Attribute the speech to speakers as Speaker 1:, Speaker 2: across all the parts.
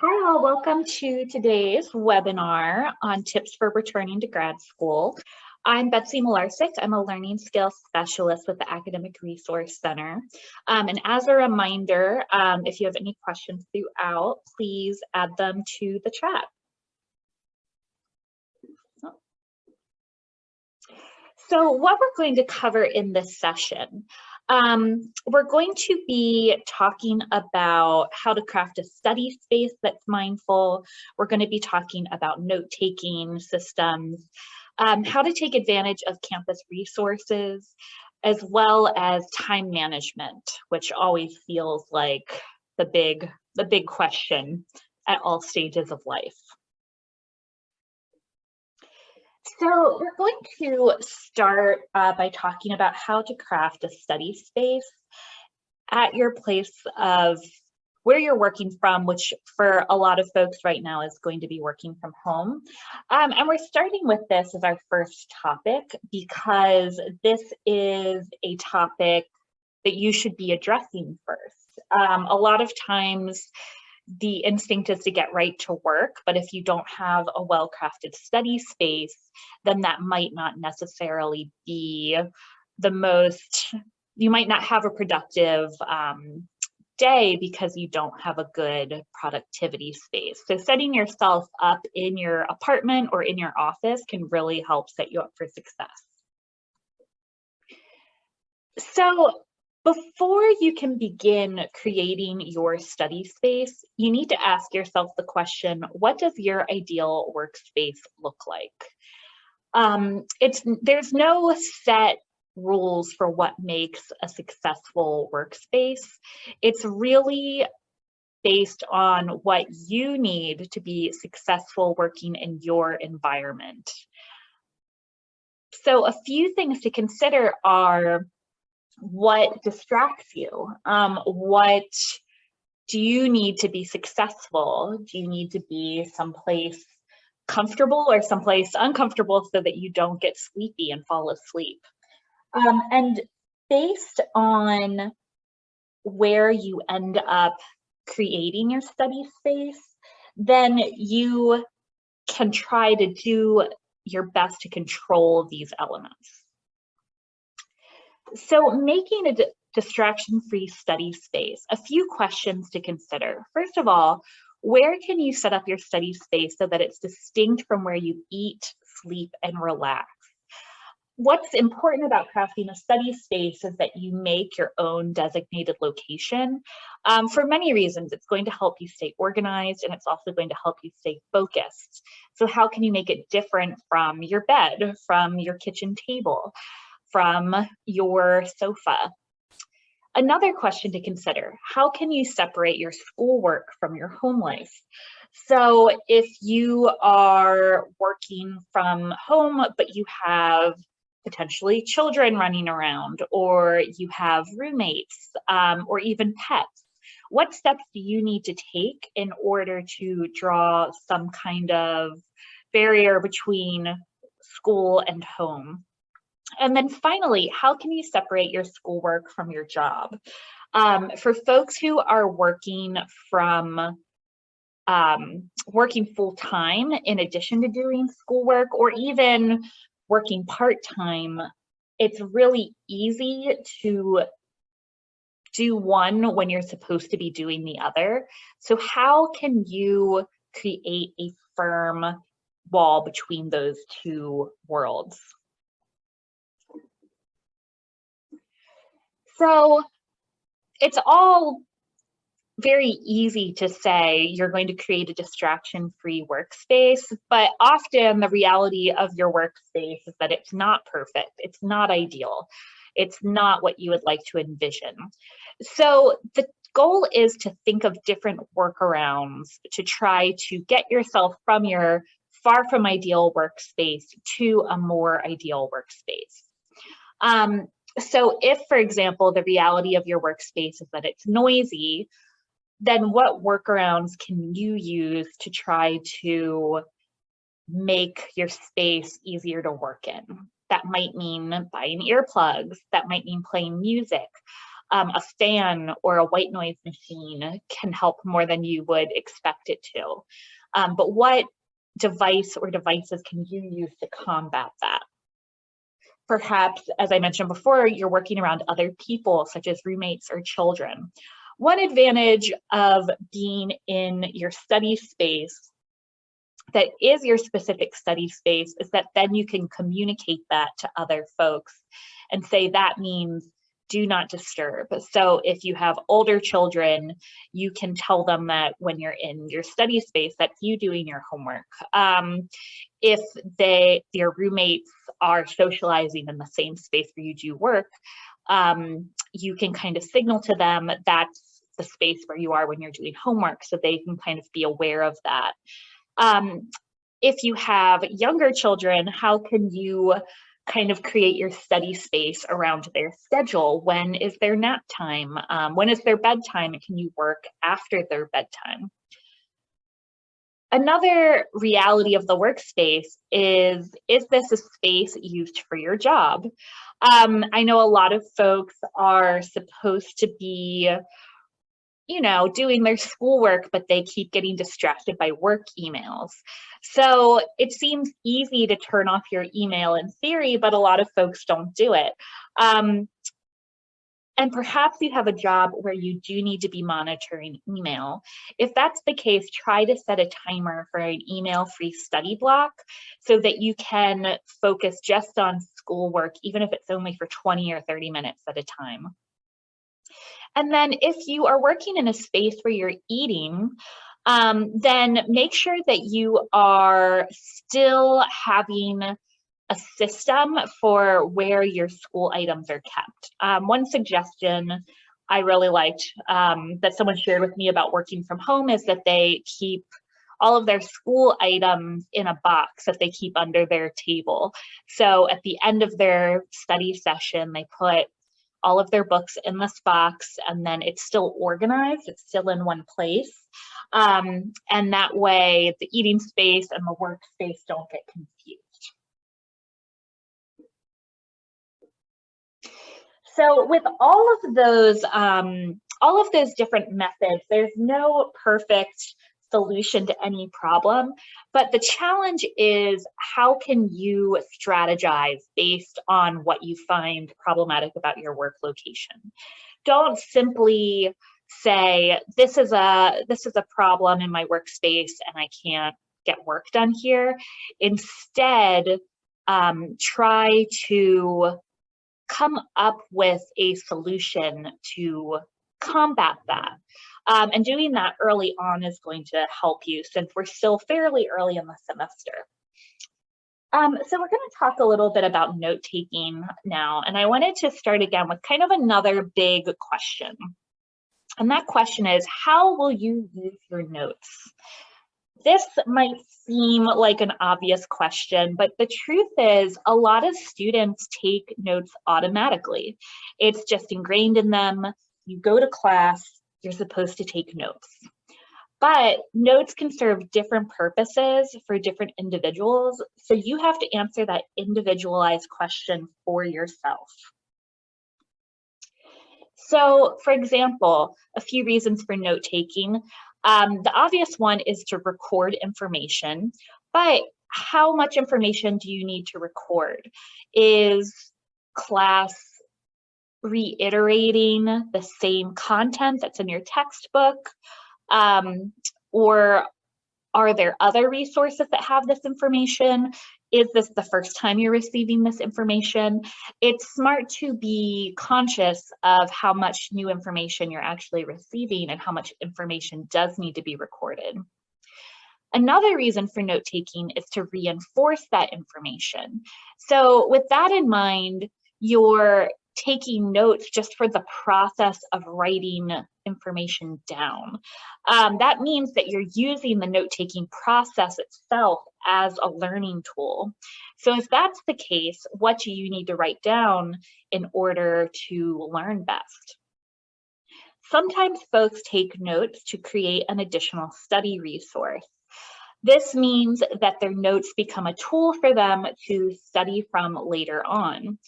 Speaker 1: Hi all, welcome to today's webinar on tips for returning to grad school. I'm Betsy Malarsic. I'm a learning skills specialist with the Academic Resource Center. And as a reminder, if you have any questions throughout, please add them to the chat. So what we're going to cover in this session, we're going to be talking about how to craft a study space that's mindful. We're going to be talking about note-taking systems, how to take advantage of campus resources, as well as time management, which always feels like the big question at all stages of life. So we're going to start by talking about how to craft a study space at your place of where you're working from, which for a lot of folks right now is going to be working from home. And we're starting with this as our first topic because this is a topic that you should be addressing first. A lot of times, the instinct is to get right to work, but if you don't have a well-crafted study space, then that might not necessarily be the most, you might not have a productive day because you don't have a good productivity space. So setting yourself up in your apartment or in your office can really help set you up for success. So before you can begin creating your study space, you need to ask yourself the question, what does your ideal workspace look like? There's no set rules for what makes a successful workspace. It's really based on what you need to be successful working in your environment. So a few things to consider are, what distracts you? What do you need to be successful? Do you need to be someplace comfortable or someplace uncomfortable so that you don't get sleepy and fall asleep? And based on where you end up creating your study space, then you can try to do your best to control these elements. So making a distraction-free study space, a few questions to consider. First of all, where can you set up your study space so that it's distinct from where you eat, sleep, and relax? What's important about crafting a study space is that you make your own designated location. For many reasons, it's going to help you stay organized, and it's also going to help you stay focused. So how can you make it different from your bed, from your kitchen table, from your sofa? Another question to consider, how can you separate your schoolwork from your home life? So if you are working from home, but you have potentially children running around, or you have roommates, or even pets, what steps do you need to take in order to draw some kind of barrier between school and home? And then finally, how can you separate your schoolwork from your job? For folks who are working from working full-time in addition to doing schoolwork, or even working part-time, it's really easy to do one when you're supposed to be doing the other. So how can you create a firm wall between those two worlds? So it's all very easy to say you're going to create a distraction-free workspace, but often the reality of your workspace is that it's not perfect, it's not ideal, it's not what you would like to envision. So the goal is to think of different workarounds to try to get yourself from your far from ideal workspace to a more ideal workspace. So if, for example, the reality of your workspace is that it's noisy, then what workarounds can you use to try to make your space easier to work in? That might mean buying earplugs, that might mean playing music. a fan or a white noise machine can help more than you would expect it to. But what device or devices can you use to combat that? Perhaps, as I mentioned before, you're working around other people, such as roommates or children. One advantage of being in your study space that is your specific study space is that then you can communicate that to other folks and say that means do not disturb. So if you have older children, you can tell them that when you're in your study space, that's you doing your homework. If your roommates are socializing in the same space where you do work, you can kind of signal to them that's the space where you are when you're doing homework, so they can kind of be aware of that. If you have younger children, how can you kind of create your study space around their schedule? When is their nap time? When is their bedtime? Can you work after their bedtime? Another reality of the workspace is this a space used for your job? I know a lot of folks are supposed to be, doing their schoolwork, but they keep getting distracted by work emails. So it seems easy to turn off your email in theory, but a lot of folks don't do it. And perhaps you have a job where you do need to be monitoring email. If that's the case, try to set a timer for an email-free study block so that you can focus just on schoolwork, even if it's only for 20 or 30 minutes at a time. And then if you are working in a space where you're eating, then make sure that you are still having a system for where your school items are kept. One suggestion I really liked that someone shared with me about working from home is that they keep all of their school items in a box that they keep under their table. So at the end of their study session, they put all of their books in this box, and then it's still organized, it's still in one place. And that way the eating space and the workspace don't get confused. So with all of those different methods, there's no perfect solution to any problem, but the challenge is how can you strategize based on what you find problematic about your work location. Don't simply say this is a problem in my workspace and I can't get work done here. Instead, try to come up with a solution to combat that. And doing that early on is going to help you since we're still fairly early in the semester. So we're going to talk a little bit about note-taking now, and I wanted to start again with kind of another big question. And that question is, how will you use your notes? This might seem like an obvious question, but the truth is a lot of students take notes automatically. It's just ingrained in them. You go to class, you're supposed to take notes. But notes can serve different purposes for different individuals, so you have to answer that individualized question for yourself. So, for example, a few reasons for note-taking. The obvious one is to record information, but how much information do you need to record? Is class reiterating the same content that's in your textbook? Or are there other resources that have this information? Is this the first time you're receiving this information? It's smart to be conscious of how much new information you're actually receiving and how much information does need to be recorded. Another reason for note-taking is to reinforce that information. So with that in mind, you're taking notes just for the process of writing information down. That means that you're using the note-taking process itself as a learning tool. So if that's the case, what do you need to write down in order to learn best? Sometimes folks take notes to create an additional study resource. This means that their notes become a tool for them to study from later on.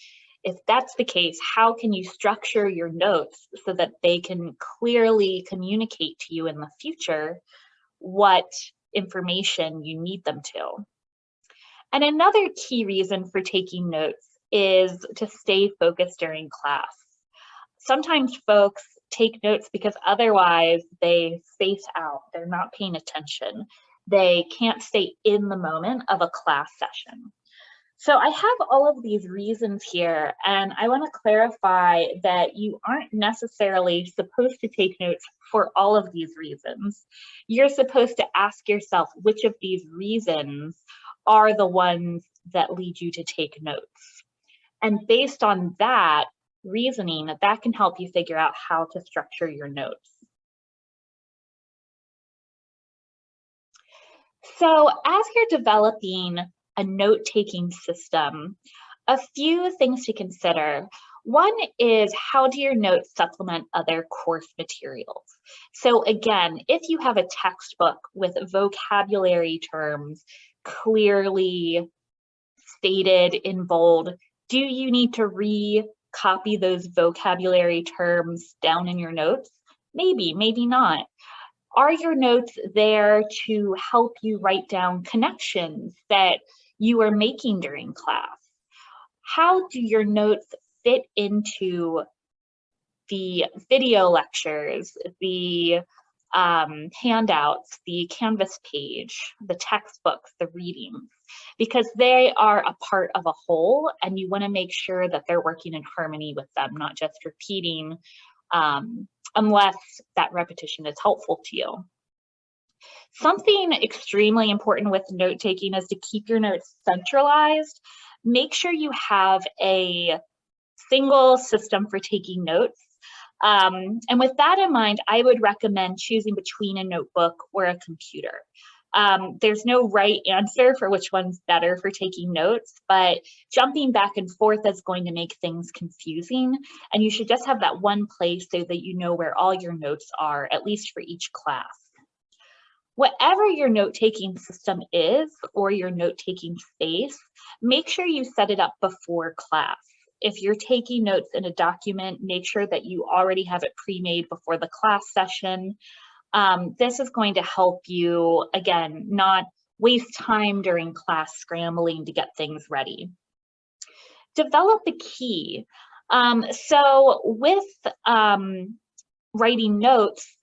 Speaker 1: If that's the case, how can you structure your notes so that they can clearly communicate to you in the future what information you need them to? And another key reason for taking notes is to stay focused during class. Sometimes folks take notes because otherwise they space out, they're not paying attention. They can't stay in the moment of a class session. So I have all of these reasons here, and I want to clarify that you aren't necessarily supposed to take notes for all of these reasons. You're supposed to ask yourself which of these reasons are the ones that lead you to take notes. And based on that reasoning, that can help you figure out how to structure your notes. So as you're developing a note-taking system, a few things to consider. One is, how do your notes supplement other course materials? So again, if you have a textbook with vocabulary terms clearly stated in bold, do you need to re-copy those vocabulary terms down in your notes? Maybe, maybe not. Are your notes there to help you write down connections that you are making during class? How do your notes fit into the video lectures, the handouts, the Canvas page, the textbooks, the readings? Because they are a part of a whole, and you want to make sure that they're working in harmony with them, not just repeating unless that repetition is helpful to you. Something extremely important with note-taking is to keep your notes centralized. Make sure you have a single system for taking notes. And with that in mind, I would recommend choosing between a notebook or a computer. There's no right answer for which one's better for taking notes, but jumping back and forth is going to make things confusing. And you should just have that one place so that you know where all your notes are, at least for each class. Whatever your note-taking system is, or your note-taking space, make sure you set it up before class. If you're taking notes in a document, make sure that you already have it pre-made before the class session. This is going to help you, again, not waste time during class scrambling to get things ready. Develop a key. So with writing notes,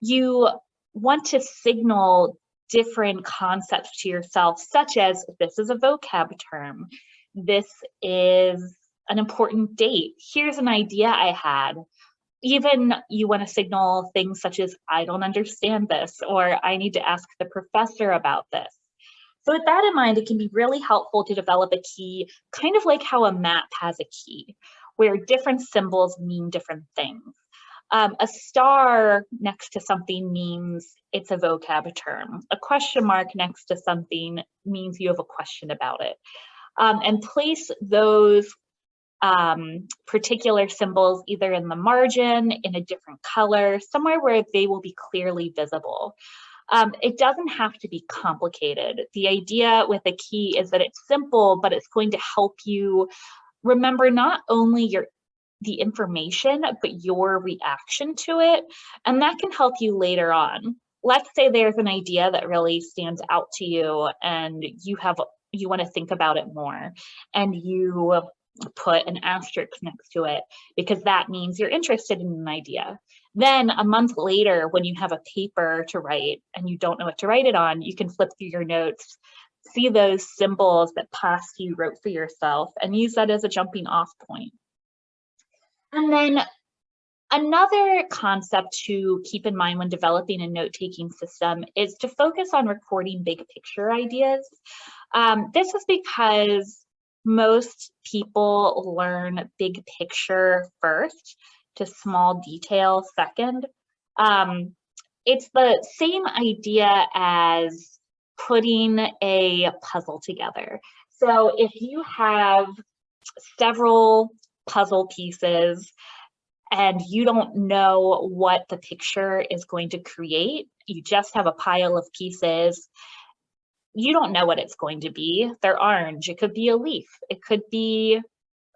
Speaker 1: you want to signal different concepts to yourself, such as, this is a vocab term, this is an important date, here's an idea I had. Even you want to signal things such as, I don't understand this, or I need to ask the professor about this. So with that in mind, it can be really helpful to develop a key, kind of like how a map has a key, where different symbols mean different things. A star next to something means it's a vocab term. A question mark next to something means you have a question about it. And place those particular symbols either in the margin, in a different color, somewhere where they will be clearly visible. It doesn't have to be complicated. The idea with a key is that it's simple, but it's going to help you remember not only the information, but your reaction to it. And that can help you later on. Let's say there's an idea that really stands out to you and you want to think about it more, and you put an asterisk next to it because that means you're interested in an idea. Then a month later, when you have a paper to write and you don't know what to write it on, you can flip through your notes, see those symbols that past you wrote for yourself, and use that as a jumping off point. And then another concept to keep in mind when developing a note-taking system is to focus on recording big picture ideas. This is because most people learn big picture first to small detail second. It's the same idea as putting a puzzle together. So if you have several puzzle pieces and you don't know what the picture is going to create, you just have a pile of pieces, you don't know what it's going to be. They're orange, it could be a leaf, it could be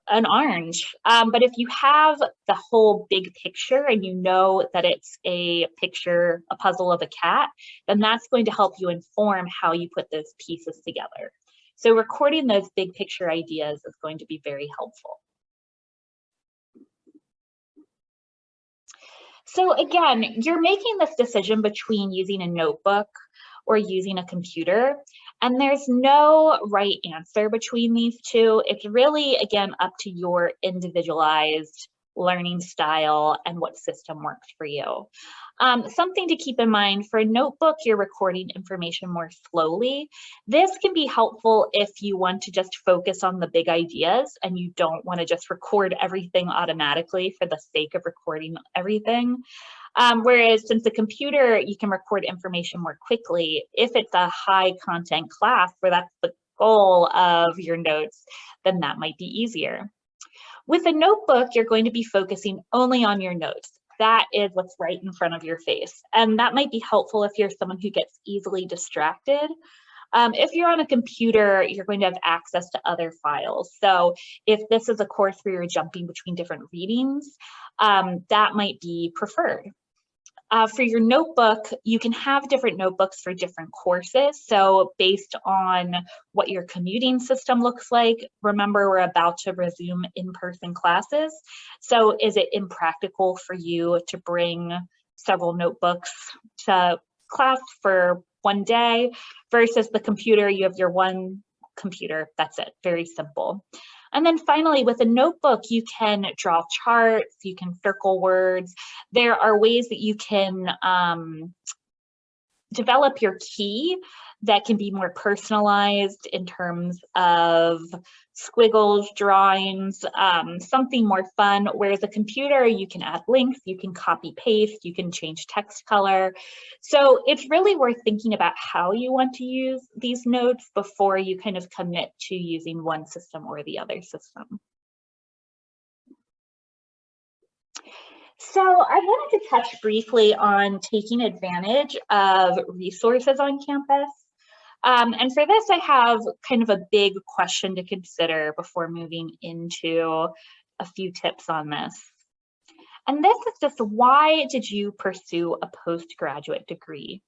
Speaker 1: an orange. But if you have the whole big picture and you know that it's a picture, a puzzle of a cat, then that's going to help you inform how you put those pieces together. So recording those big picture ideas is going to be very helpful. So again, you're making this decision between using a notebook or using a computer, and there's no right answer between these two. It's really, again, up to your individualized learning style and what system works for you. Something to keep in mind, for a notebook, you're recording information more slowly. This can be helpful if you want to just focus on the big ideas and you don't want to just record everything automatically for the sake of recording everything. Whereas since a computer, you can record information more quickly. If it's a high content class where that's the goal of your notes, then that might be easier. With a notebook, you're going to be focusing only on your notes. That is what's right in front of your face. And that might be helpful if you're someone who gets easily distracted. If you're on a computer, you're going to have access to other files. So if this is a course where you're jumping between different readings, that might be preferred. For your notebook, you can have different notebooks for different courses. So based on what your commuting system looks like, remember we're about to resume in-person classes. So is it impractical for you to bring several notebooks to class for one day versus the computer? You have your one computer, that's it, very simple. And then finally, with a notebook, you can draw charts, you can circle words. There are ways that you can develop your key that can be more personalized in terms of squiggles, drawings, something more fun. Whereas a computer, you can add links, you can copy paste, you can change text color. So it's really worth thinking about how you want to use these notes before you kind of commit to using one system or the other system. So I wanted to touch briefly on taking advantage of resources on campus. And for this, I have kind of a big question to consider before moving into a few tips on this. And this is just, why did you pursue a postgraduate degree?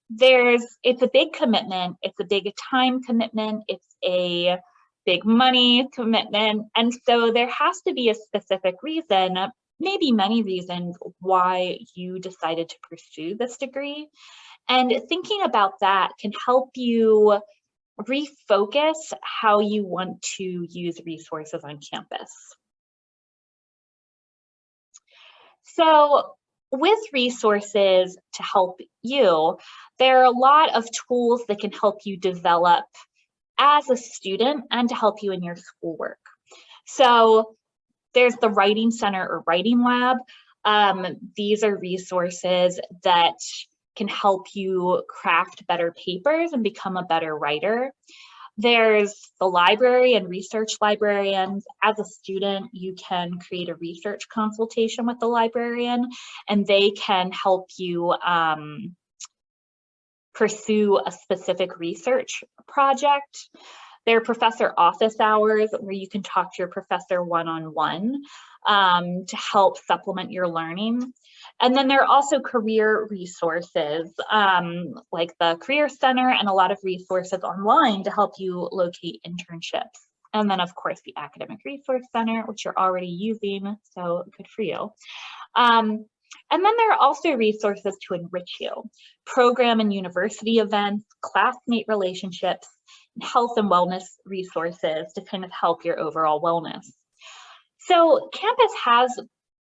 Speaker 1: It's a big commitment, it's a big time commitment, it's a big money commitment. And so there has to be a specific reason, maybe many reasons, why you decided to pursue this degree. And thinking about that can help you refocus how you want to use resources on campus. So with resources to help you, there are a lot of tools that can help you develop as a student and to help you in your schoolwork. So there's the Writing Center or Writing Lab. These are resources that can help you craft better papers and become a better writer. There's the library and research librarians. As a student, you can create a research consultation with the librarian, and they can help you pursue a specific research project. There are professor office hours where you can talk to your professor one-on-one to help supplement your learning. And then there are also career resources like the Career Center and a lot of resources online to help you locate internships. And then of course the Academic Resource Center, which you're already using, so good for you. And then there are also resources to enrich you. Program and university events, classmate relationships, and health and wellness resources to kind of help your overall wellness. So campus has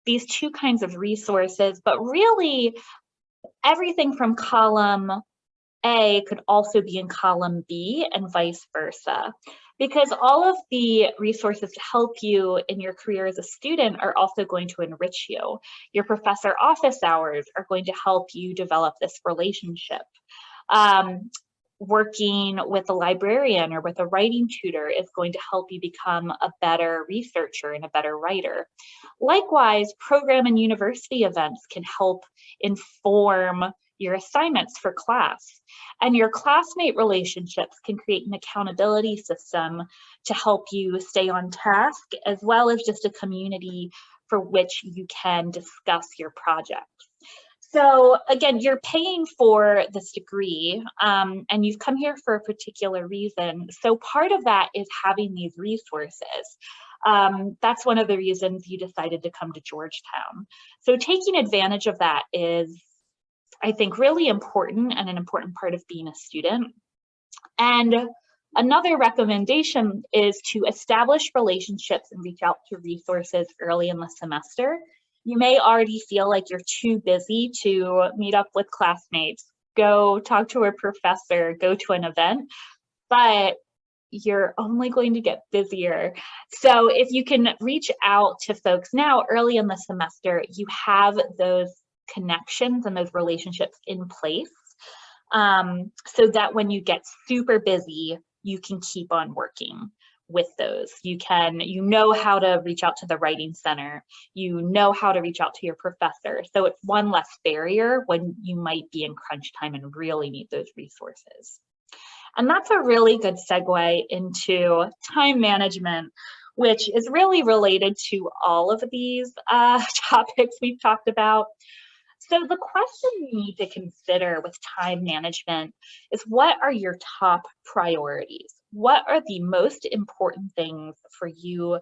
Speaker 1: these two kinds of resources, but really everything from column A could also be in column B and vice versa, because all of the resources to help you in your career as a student are also going to enrich you. Your professor office hours are going to help you develop this relationship. Working with a librarian or with a writing tutor is going to help you become a better researcher and a better writer. Likewise, program and university events can help inform your assignments for class. And your classmate relationships can create an accountability system to help you stay on task, as well as just a community for which you can discuss your project. So again, you're paying for this degree, and you've come here for a particular reason. So part of that is having these resources. That's one of the reasons you decided to come to Georgetown. So taking advantage of that is, I think, really important and an important part of being a student. And another recommendation is to establish relationships and reach out to resources early in the semester. You may already feel like you're too busy to meet up with classmates, go talk to a professor, go to an event, but you're only going to get busier. So if you can reach out to folks now early in the semester, you have those connections and those relationships in place, so that when you get super busy, you can keep on working with those. You know how to reach out to the writing center, you know how to reach out to your professor. So it's one less barrier when you might be in crunch time and really need those resources. And that's a really good segue into time management, which is really related to all of these topics we've talked about. So the question you need to consider with time management is, what are your top priorities? What are the most important things for you,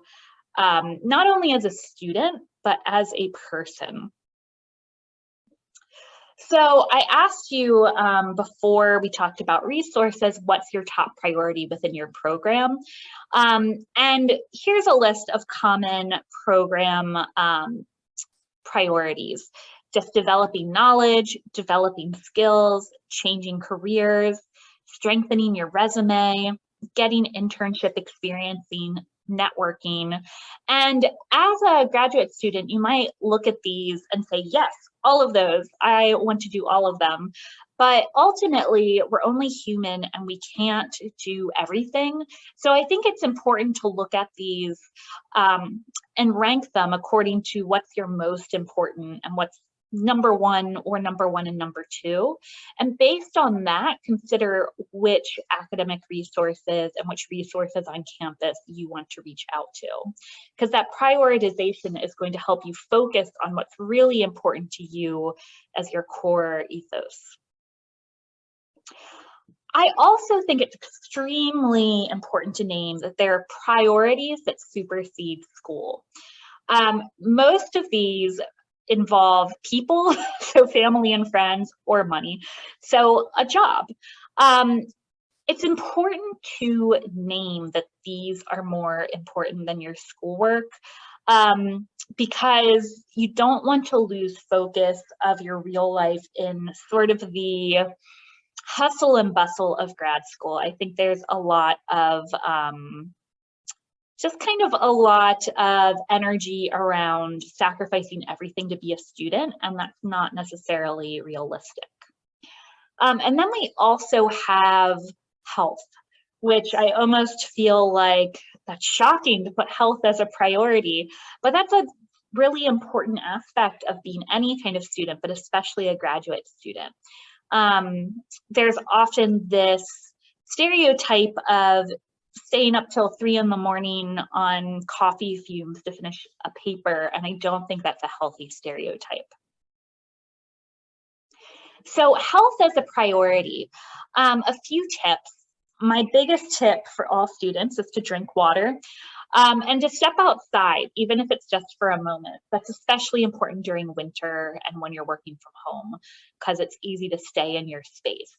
Speaker 1: not only as a student, but as a person? So I asked you before we talked about resources, what's your top priority within your program? And here's a list of common program priorities: just developing knowledge, developing skills, changing careers, strengthening your resume, getting internship experiencing, networking. And as a graduate student, you might look at these and say, yes, all of those, I want to do all of them. But ultimately, we're only human and we can't do everything. So I think it's important to look at these and rank them according to what's your most important and what's number one and number two. And based on that, consider which academic resources and which resources on campus you want to reach out to. Because that prioritization is going to help you focus on what's really important to you as your core ethos. I also think it's extremely important to name that there are priorities that supersede school. Most of these involve people, so family and friends, or money. So a job. It's important to name that these are more important than your schoolwork, because you don't want to lose focus of your real life in sort of the hustle and bustle of grad school. I think there's a lot of just kind of a lot of energy around sacrificing everything to be a student, and that's not necessarily realistic. And then we also have health, which I almost feel like that's shocking to put health as a priority, but that's a really important aspect of being any kind of student, but especially a graduate student. There's often this stereotype of staying up till 3 in the morning on coffee fumes to finish a paper, and I don't think that's a healthy stereotype. So health as a priority. A few tips. My biggest tip for all students is to drink water and to step outside, even if it's just for a moment. That's especially important during winter and when you're working from home, because it's easy to stay in your space.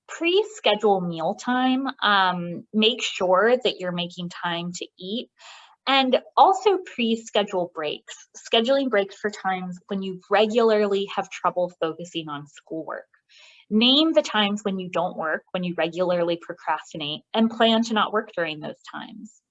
Speaker 1: Pre-schedule mealtime. Make sure that you're making time to eat. And also pre-schedule breaks. Scheduling breaks for times when you regularly have trouble focusing on schoolwork. Name the times when you don't work, when you regularly procrastinate, and plan to not work during those times.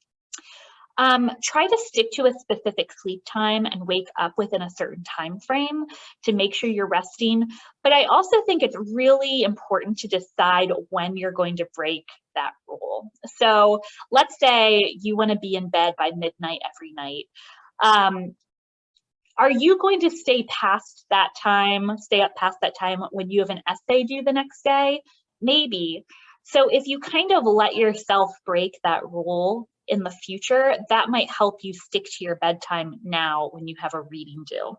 Speaker 1: Try to stick to a specific sleep time and wake up within a certain time frame to make sure you're resting. But I also think it's really important to decide when you're going to break that rule. So let's say you want to be in bed by midnight every night. Are you going to stay up past that time when you have an essay due the next day? Maybe. So if you kind of let yourself break that rule in the future, that might help you stick to your bedtime now when you have a reading due.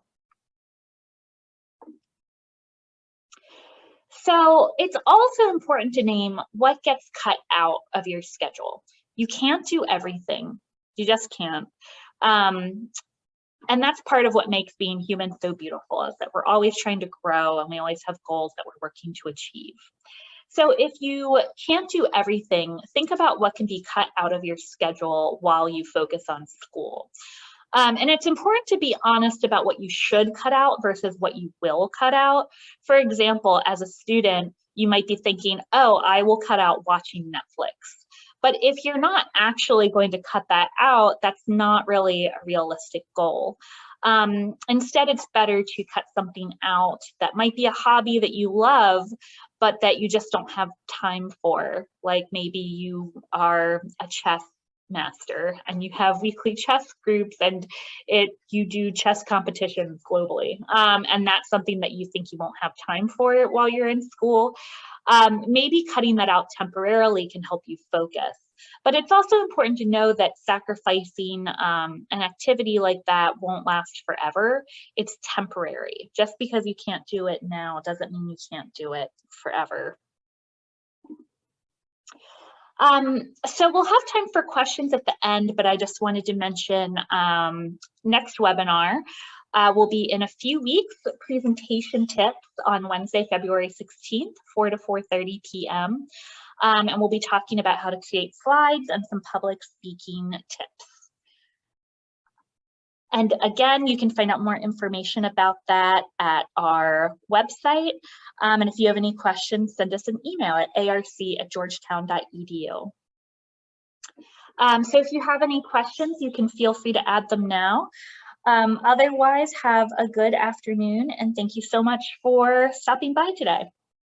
Speaker 1: So it's also important to name what gets cut out of your schedule. You can't do everything. You just can't. And that's part of what makes being human so beautiful, is that we're always trying to grow and we always have goals that we're working to achieve. So if you can't do everything, think about what can be cut out of your schedule while you focus on school. And it's important to be honest about what you should cut out versus what you will cut out. For example, as a student, you might be thinking, oh, I will cut out watching Netflix. But if you're not actually going to cut that out, that's not really a realistic goal. Instead, it's better to cut something out that might be a hobby that you love, but that you just don't have time for. Like maybe you are a chess master and you have weekly chess groups and you do chess competitions globally. And that's something that you think you won't have time for while you're in school. Maybe cutting that out temporarily can help you focus. But it's also important to know that sacrificing an activity like that won't last forever. It's temporary. Just because you can't do it now doesn't mean you can't do it forever. So we'll have time for questions at the end, but I just wanted to mention next webinar will be in a few weeks, presentation tips on Wednesday, February 16th, 4 to 4:30 p.m. And we'll be talking about how to create slides and some public speaking tips. And again, you can find out more information about that at our website. And if you have any questions, send us an email at arc@georgetown.edu. So if you have any questions, you can feel free to add them now. Otherwise, have a good afternoon, and thank you so much for stopping by today.